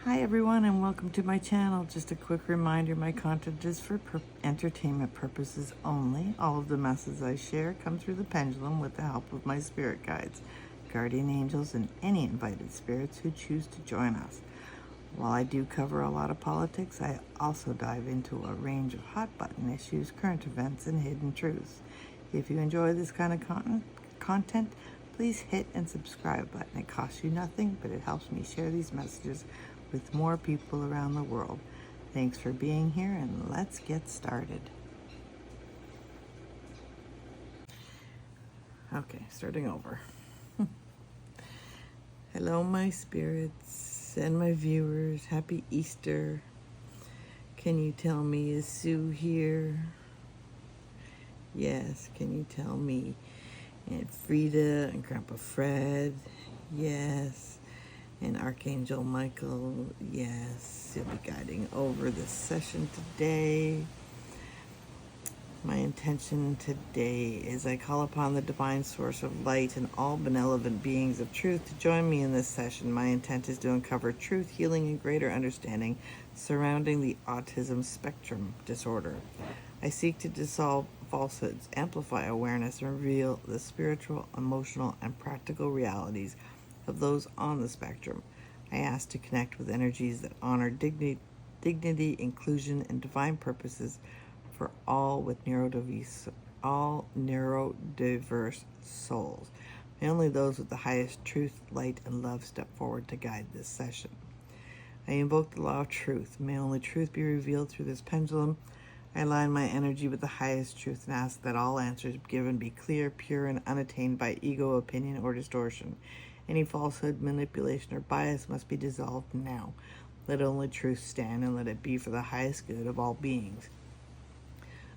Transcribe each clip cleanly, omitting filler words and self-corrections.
Hi everyone and welcome to my channel. Just a quick reminder, my content is for entertainment purposes only. All of the messages I share come through the pendulum with the help of my spirit guides, guardian angels, and any invited spirits who choose to join us. While I do cover a lot of politics, I also dive into a range of hot button issues, current events, and hidden truths. If you enjoy this kind of content, please hit and subscribe button. It costs you nothing, but it helps me share these messages with more people around the world. Thanks for being here, and let's get started. Okay, starting over. Hello, my spirits and my viewers. Happy Easter. Can you tell me, is Sue here? Yes, can you tell me? And Frida and Grandpa Fred? Yes. And Archangel Michael, yes, he'll be guiding over this session today. My intention today is I call upon the divine source of light and all benevolent beings of truth to join me in this session. My intent is to uncover truth, healing, and greater understanding surrounding the Autism Spectrum Disorder. I seek to dissolve falsehoods, amplify awareness, and reveal the spiritual, emotional, and practical realities of those on the spectrum. I ask to connect with energies that honor dignity, inclusion, and divine purposes for all neurodiverse souls. May only those with the highest truth, light, and love step forward to guide this session. I invoke the law of truth. May only truth be revealed through this pendulum. I align my energy with the highest truth and ask that all answers given be clear, pure, and unattained by ego, opinion, or distortion. Any falsehood, manipulation, or bias must be dissolved now. Let only truth stand, and let it be for the highest good of all beings.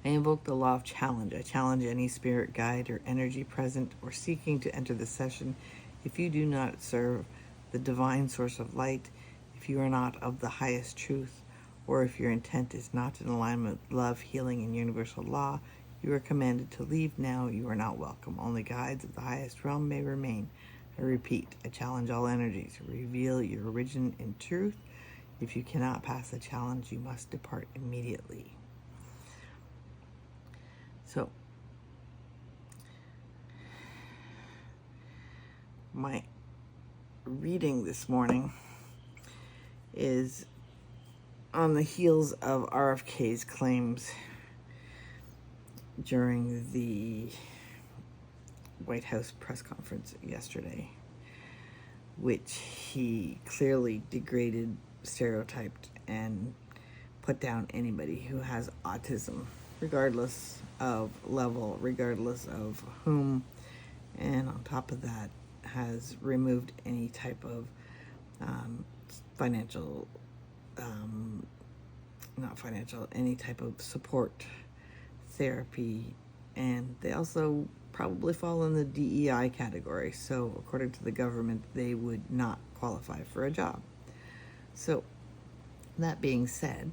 I invoke the law of challenge. I challenge any spirit guide or energy present or seeking to enter the session. If you do not serve the divine source of light, if you are not of the highest truth, or if your intent is not in alignment with love, healing, and universal law, you are commanded to leave now. You are not welcome. Only guides of the highest realm may remain. I repeat, I challenge all energies. Reveal your origin in truth. If you cannot pass the challenge, you must depart immediately. So, my reading this morning is on the heels of RFK's claims during the White House press conference yesterday, which he clearly degraded, stereotyped, and put down anybody who has autism, regardless of level, regardless of whom, and on top of that has removed any type of any type of support, therapy, and they also probably fall in the DEI category. So according to the government, they would not qualify for a job. So that being said,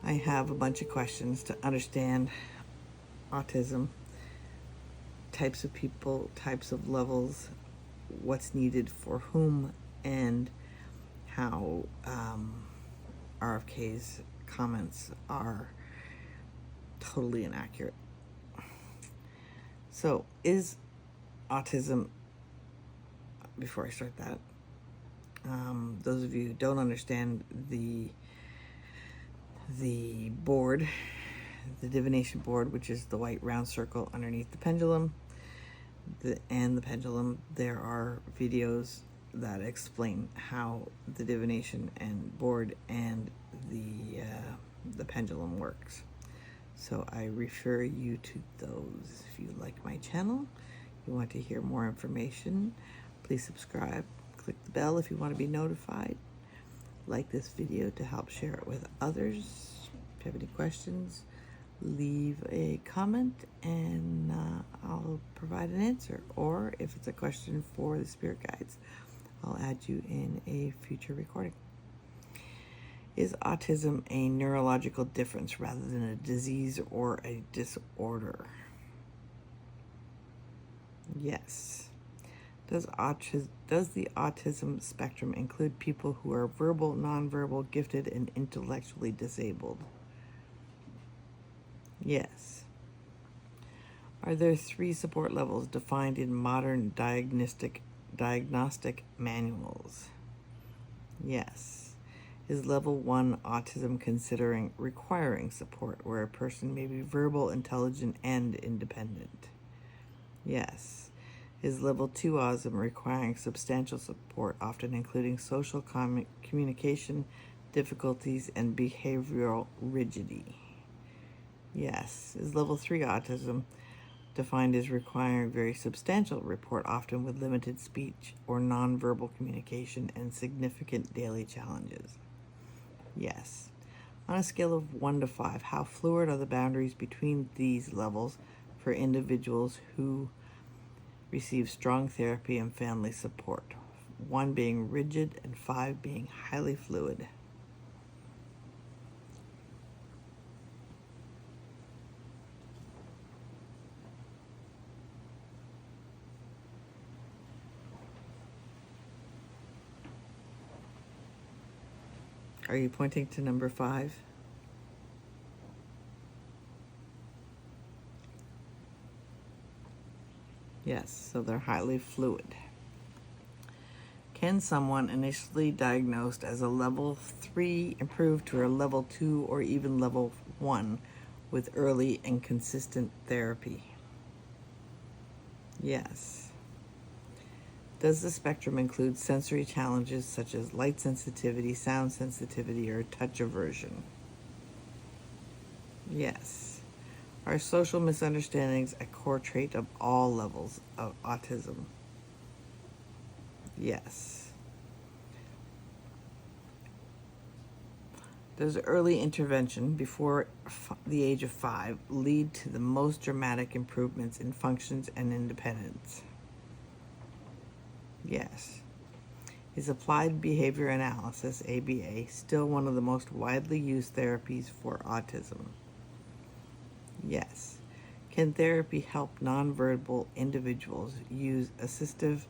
I have a bunch of questions to understand autism, types of people, types of levels, what's needed for whom, and how RFK's comments are totally inaccurate. So, is autism, before I start that, those of you who don't understand the board, the divination board, which is the white round circle underneath the pendulum, and the pendulum, there are videos that explain how the divination and board and the pendulum works. So I refer you to those. If you like my channel, you want to hear more information, please subscribe. Click the bell if you want to be notified. Like this video to help share it with others. If you have any questions, leave a comment and I'll provide an answer. Or if it's a question for the spirit guides, I'll add you in a future recording. Is autism a neurological difference rather than a disease or a disorder? Yes. Does the autism spectrum include people who are verbal, nonverbal, gifted, and intellectually disabled? Yes. Are there 3 support levels defined in modern diagnostic manuals? Yes. Is level 1 autism considering requiring support, where a person may be verbal, intelligent, and independent? Yes. Is level 2 autism requiring substantial support, often including social communication difficulties and behavioral rigidity? Yes. Is level 3 autism defined as requiring very substantial support, often with limited speech or nonverbal communication and significant daily challenges? Yes. On a scale of 1 to 5, how fluid are the boundaries between these levels for individuals who receive strong therapy and family support? 1 being rigid and 5 being highly fluid. Are you pointing to number 5? Yes, so they're highly fluid. Can someone initially diagnosed as a level 3 improve to a level 2 or even level 1 with early and consistent therapy? Yes. Does the spectrum include sensory challenges such as light sensitivity, sound sensitivity, or touch aversion? Yes. Are social misunderstandings a core trait of all levels of autism? Yes. Does early intervention before the age of 5 lead to the most dramatic improvements in functions and independence? Yes. Is applied behavior analysis, ABA, still one of the most widely used therapies for autism? Yes. Can therapy help nonverbal individuals use assistive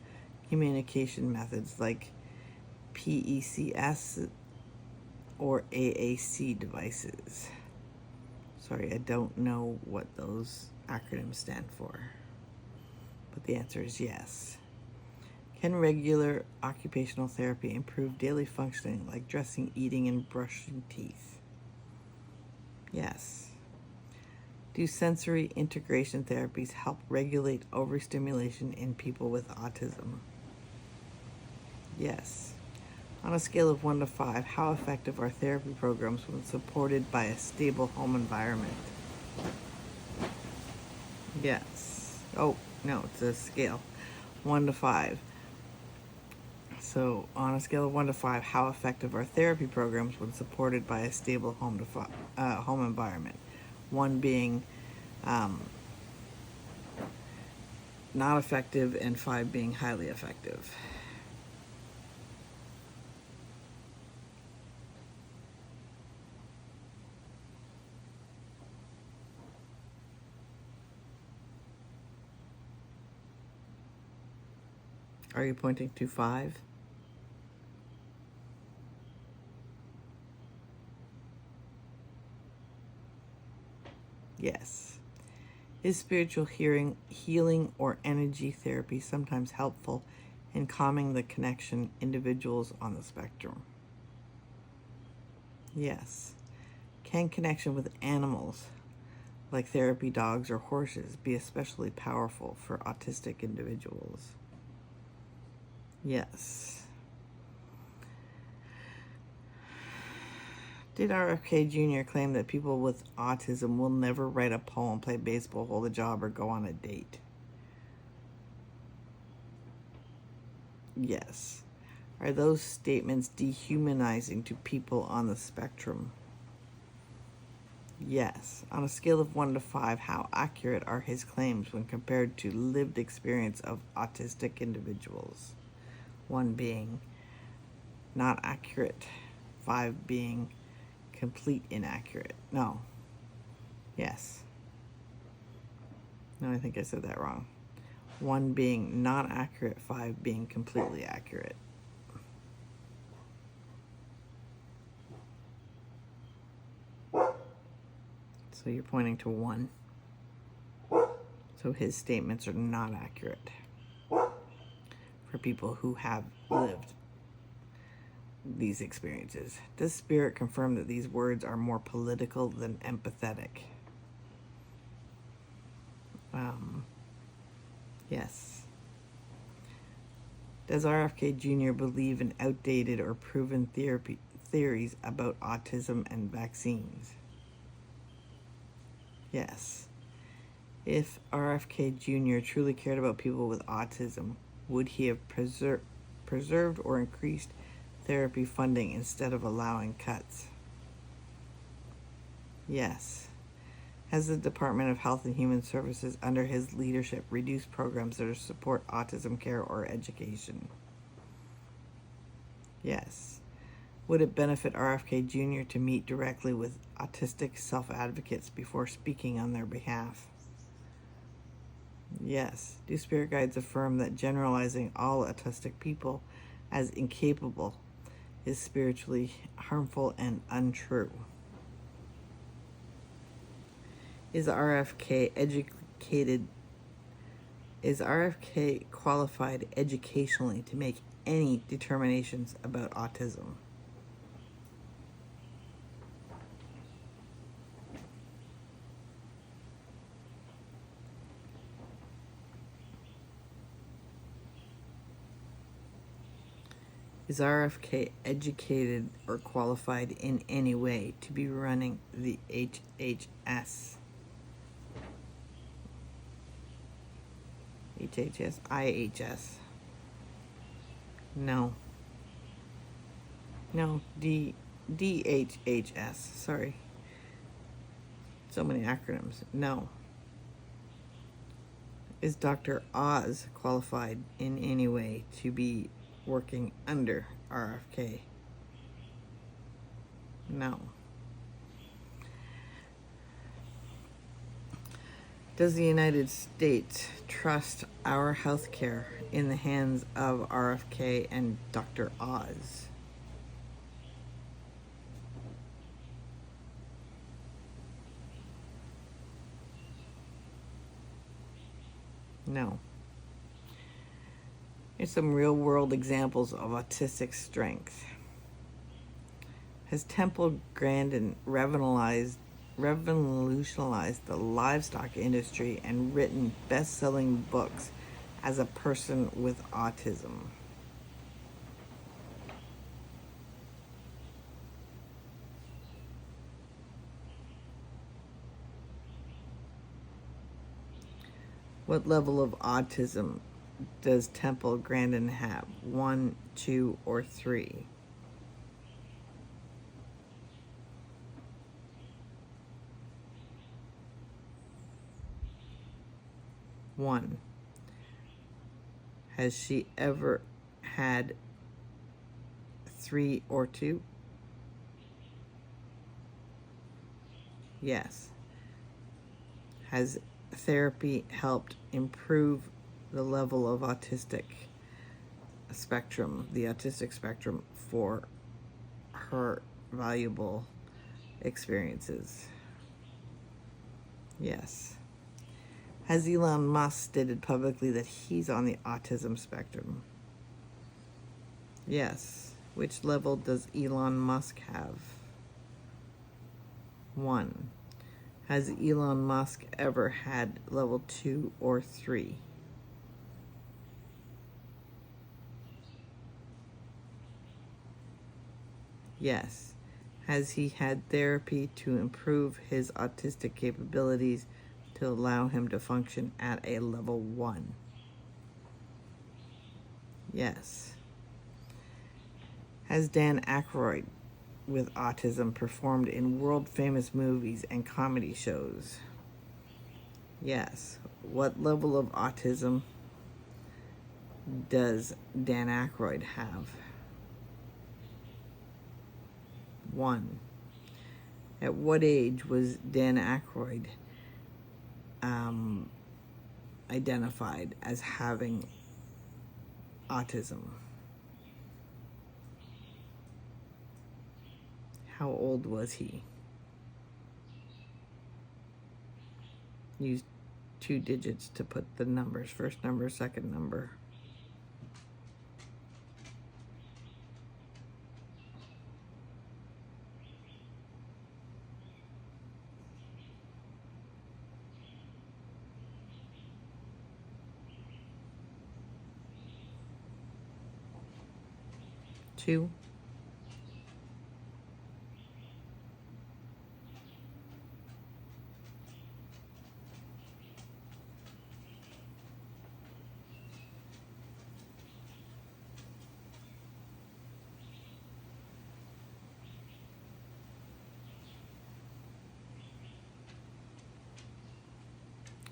communication methods like PECS or AAC devices? Sorry, I don't know what those acronyms stand for, but the answer is yes. Can regular occupational therapy improve daily functioning like dressing, eating, and brushing teeth? Yes. Do sensory integration therapies help regulate overstimulation in people with autism? Yes. On a scale of 1 to 5, how effective are therapy programs when supported by a stable home environment? Yes. Oh, no, it's a scale. 1 to 5. So, on a scale of 1 to 5, how effective are therapy programs when supported by a stable home environment? 1 being not effective and 5 being highly effective. Are you pointing to 5? Yes. Is spiritual healing or energy therapy sometimes helpful in calming the connection individuals on the spectrum? Yes. Can connection with animals, like therapy dogs or horses, be especially powerful for autistic individuals? Yes. Did RFK Jr. claim that people with autism will never write a poem, play baseball, hold a job, or go on a date? Yes. Are those statements dehumanizing to people on the spectrum? Yes. On a scale of 1 to 5, how accurate are his claims when compared to lived experience of autistic individuals? 1 being not accurate, 5 being complete inaccurate. No. Yes. No, I think I said that wrong. 1 being not accurate, 5 being completely accurate. So you're pointing to 1. So his statements are not accurate for people who have lived these experiences. Does Spirit confirm that these words are more political than empathetic? Yes. Does RFK Jr. believe in outdated or proven theories about autism and vaccines? Yes. If RFK Jr. truly cared about people with autism, would he have preserved or increased therapy funding instead of allowing cuts? Yes. Has the Department of Health and Human Services, under his leadership, reduced programs that support autism care or education? Yes. Would it benefit RFK Jr. to meet directly with autistic self-advocates before speaking on their behalf? Yes. Do spirit guides affirm that generalizing all autistic people as incapable is spiritually harmful and untrue? Is RFK educated? Is RFK qualified educationally to make any determinations about autism? Is RFK educated or qualified in any way to be running the HHS? IHS? No. No, DHHS. Sorry. So many acronyms. No. Is Dr. Oz qualified in any way to be working under RFK? No. Does the United States trust our health care in the hands of RFK and Dr. Oz? No. Here's some real-world examples of autistic strength. Has Temple Grandin revolutionized the livestock industry and written best-selling books as a person with autism? What level of autism does Temple Grandin have? 1, 2, or 3? One. Has she ever had 3 or 2? Yes. Has therapy helped improve the level of the autistic spectrum for her valuable experiences? Yes. Has Elon Musk stated publicly that he's on the autism spectrum? Yes. Which level does Elon Musk have? 1. Has Elon Musk ever had level 2 or 3? Yes. Has he had therapy to improve his autistic capabilities to allow him to function at a level 1? Yes. Has Dan Aykroyd with autism performed in world-famous movies and comedy shows? Yes. What level of autism does Dan Aykroyd have? 1. At what age was Dan Aykroyd identified as having autism? How old was he? Use 2 digits to put the numbers, first number, second number. Two.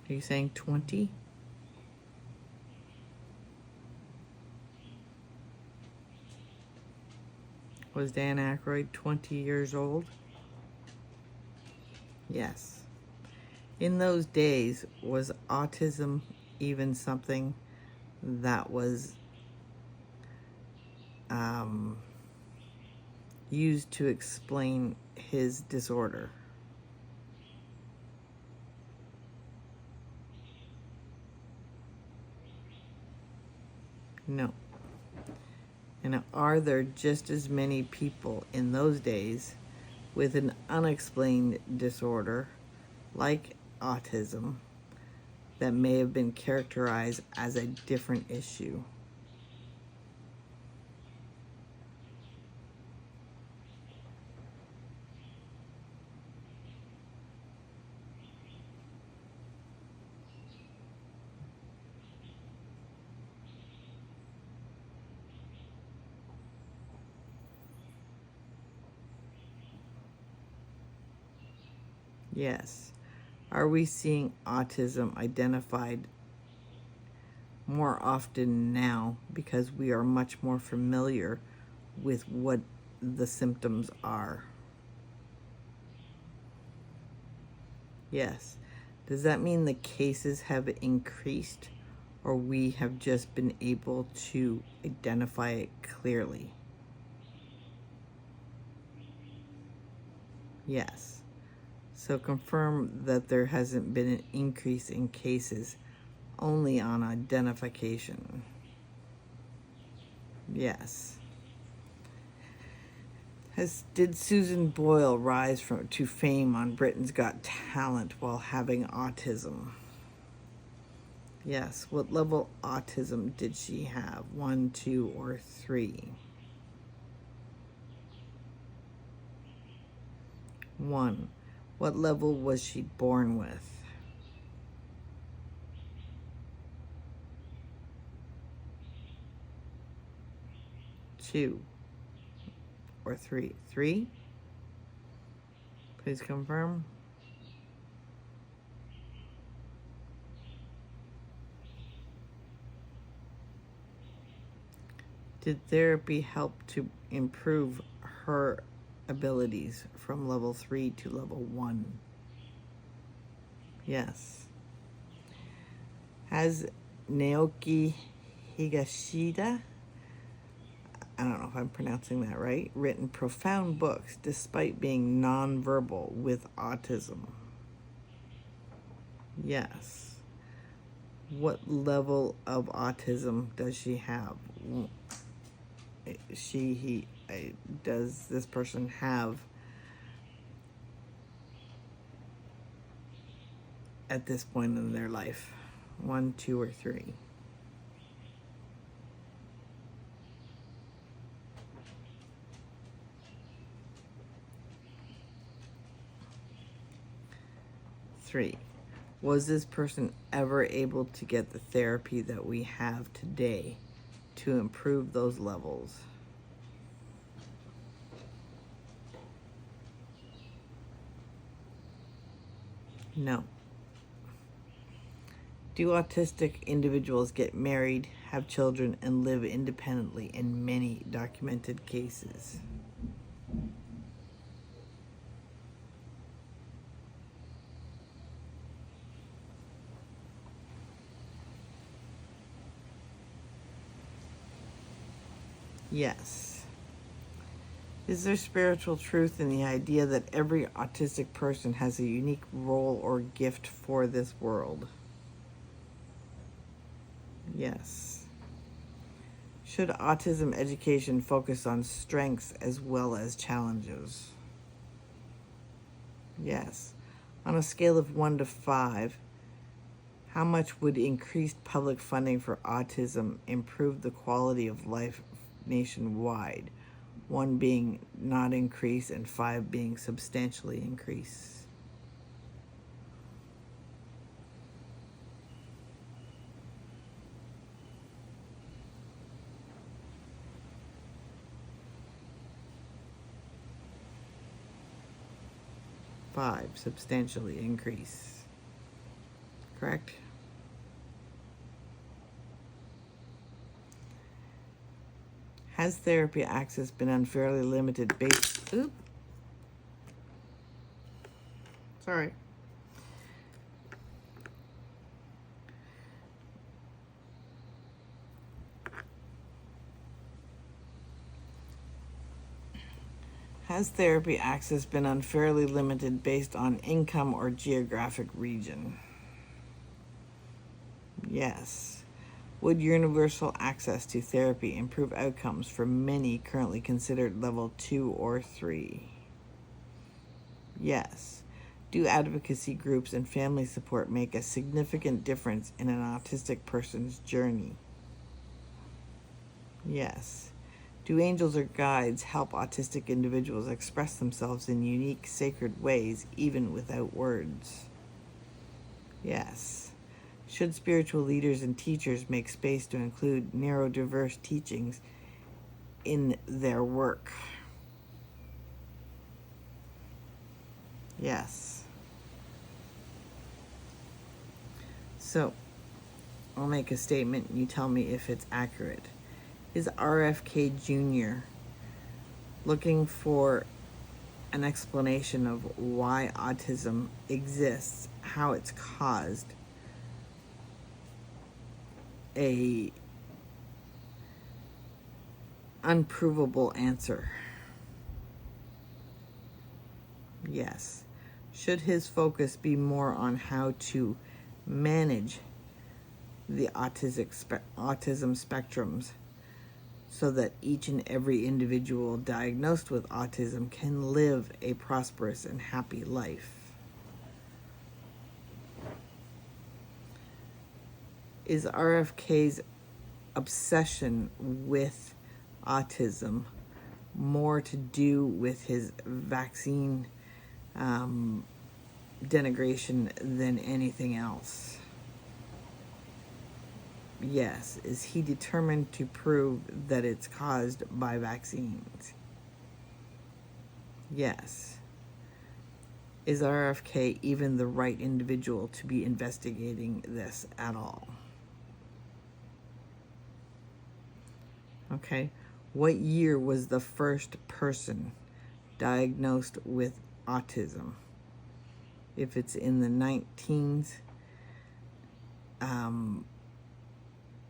Are you saying 20? Was Dan Aykroyd 20 years old? Yes. In those days, was autism even something that was used to explain his disorder? No. And are there just as many people in those days with an unexplained disorder like autism that may have been characterized as a different issue? Yes. Are we seeing autism identified more often now because we are much more familiar with what the symptoms are? Yes. Does that mean the cases have increased, or we have just been able to identify it clearly? Yes. So confirm that there hasn't been an increase in cases, only on identification. Yes. Did Susan Boyle rise to fame on Britain's Got Talent while having autism? Yes. What level autism did she have? 1, 2, or 3? 1. What level was she born with? 2 or 3? 3? Please confirm. Did therapy help to improve her abilities from level 3 to level 1? Yes. Has Naoki Higashida, I don't know if I'm pronouncing that right, written profound books despite being nonverbal with autism? Yes. What level of autism does she have? Does this person have at this point in their life? 1, 2, or 3? 3. Was this person ever able to get the therapy that we have today to improve those levels? No. Do autistic individuals get married, have children, and live independently in many documented cases? Yes. Is there spiritual truth in the idea that every autistic person has a unique role or gift for this world? Yes. Should autism education focus on strengths as well as challenges? Yes. On a scale of 1 to 5, how much would increased public funding for autism improve the quality of life nationwide? 1 being not increase and 5 being substantially increase. Five, substantially increase. Correct? Has therapy access been unfairly limited based... Oop. Sorry. Has therapy access been unfairly limited based on income or geographic region? Yes. Would universal access to therapy improve outcomes for many currently considered level 2 or 3? Yes. Do advocacy groups and family support make a significant difference in an autistic person's journey? Yes. Do angels or guides help autistic individuals express themselves in unique, sacred ways, even without words? Yes. Should spiritual leaders and teachers make space to include neurodiverse teachings in their work? Yes. So, I'll make a statement and you tell me if it's accurate. Is RFK Jr. looking for an explanation of why autism exists, how it's caused, a unprovable answer? Yes. Should his focus be more on how to manage the autism spectrums so that each and every individual diagnosed with autism can live a prosperous and happy life? Is RFK's obsession with autism more to do with his vaccine denigration than anything else? Yes. Is he determined to prove that it's caused by vaccines? Yes. Is RFK even the right individual to be investigating this at all? Okay. What year was the first person diagnosed with autism? If it's in the 19s,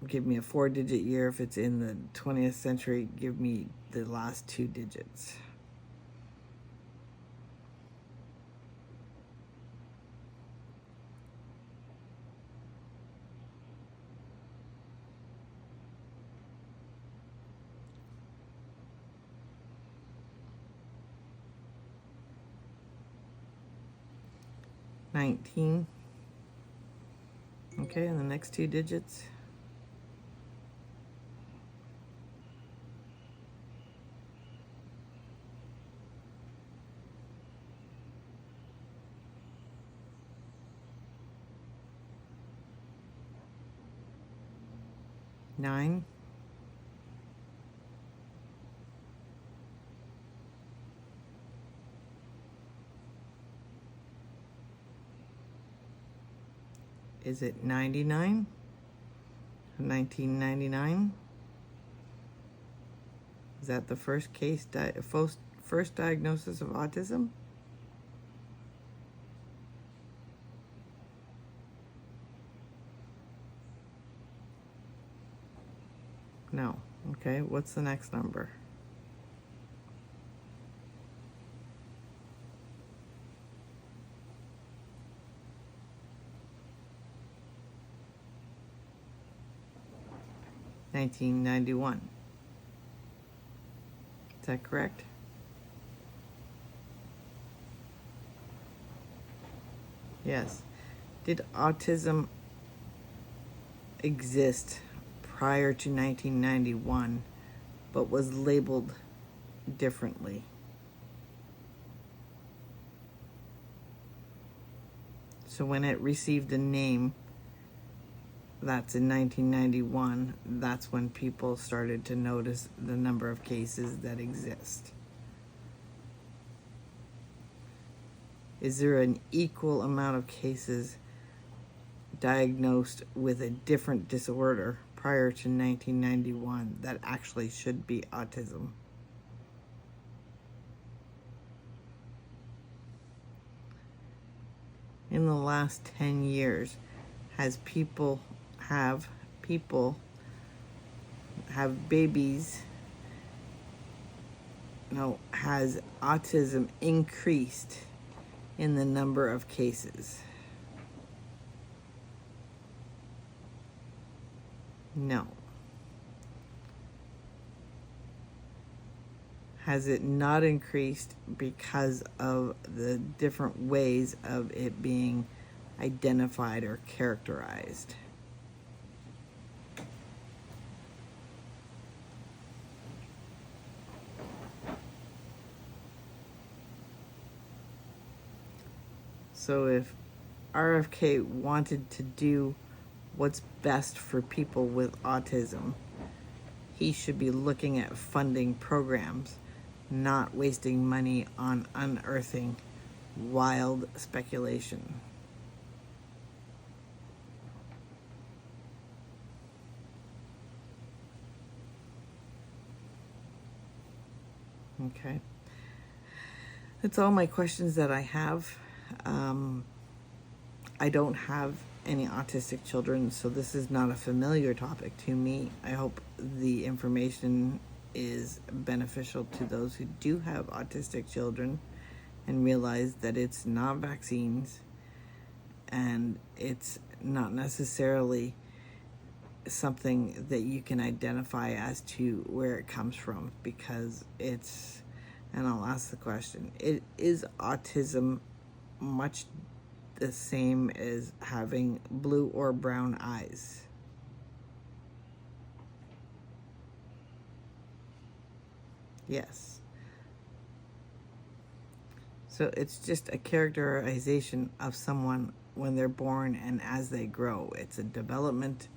give me a 4-digit year. If it's in the 20th century, give me the last 2 digits. $19. Okay, and the next 2 digits. $9. Is it 99? 1999? Is that the first first diagnosis of autism? No. Okay, what's the next number? $1991. Is that correct? Yes. Did autism exist prior to 1991, but was labeled differently? So when it received a name, that's in 1991, that's when people started to notice the number of cases that exist. Is there an equal amount of cases diagnosed with a different disorder prior to 1991 that actually should be autism? In the last 10 years, have babies, has autism increased in the number of cases? No. Has it not increased because of the different ways of it being identified or characterized? So if RFK wanted to do what's best for people with autism, he should be looking at funding programs, not wasting money on unearthing wild speculation. Okay. That's all my questions that I have. I don't have any autistic children, so this is not a familiar topic to me. I hope the information is beneficial to those who do have autistic children and realize that it's not vaccines and it's not necessarily something that you can identify as to where it comes from, because it's, and I'll ask the question, is autism much the same as having blue or brown eyes? Yes. So it's just a characterization of someone when they're born and as they grow. It's a development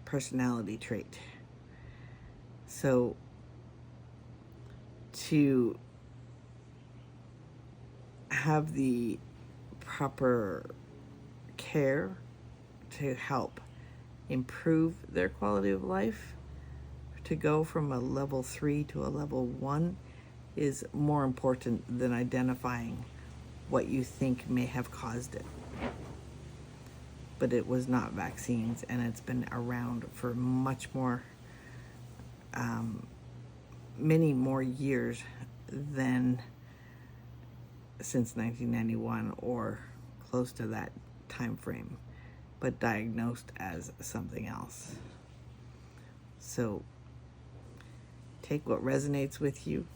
personality trait. So to have the proper care to help improve their quality of life, to go from a level 3 to a level 1, is more important than identifying what you think may have caused it. But it was not vaccines, and it's been around for much more, many more years than since 1991 or close to that time frame, but diagnosed as something else. So take what resonates with you,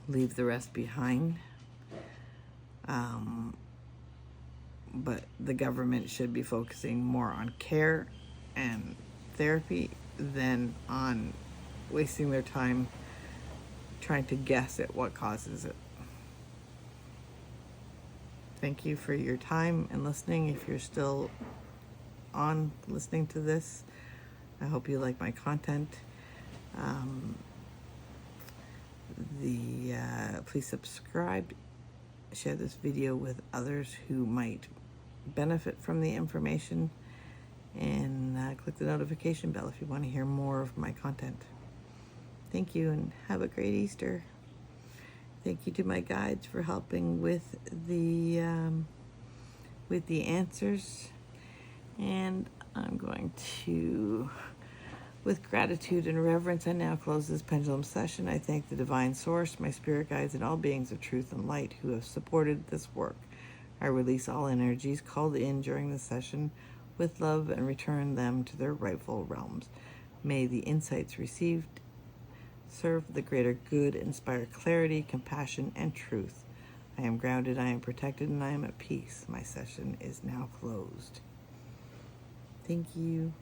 leave the rest behind. But the government should be focusing more on care and therapy than on wasting their time trying to guess at what causes it. Thank you for your time and listening. If you're still on listening to this, I hope you like my content. Please subscribe, share this video with others who might benefit from the information, and click the notification bell if you want to hear more of my content. Thank you, and have a great Easter. Thank you to my guides for helping with the answers, and I'm going to With gratitude and reverence, I now close this pendulum session. I thank the divine source, my spirit guides, and all beings of truth and light who have supported this work. I release all energies called in during the session with love and return them to their rightful realms. May the insights received serve the greater good, inspire clarity, compassion, and truth. I am grounded, I am protected, and I am at peace. My session is now closed. Thank you.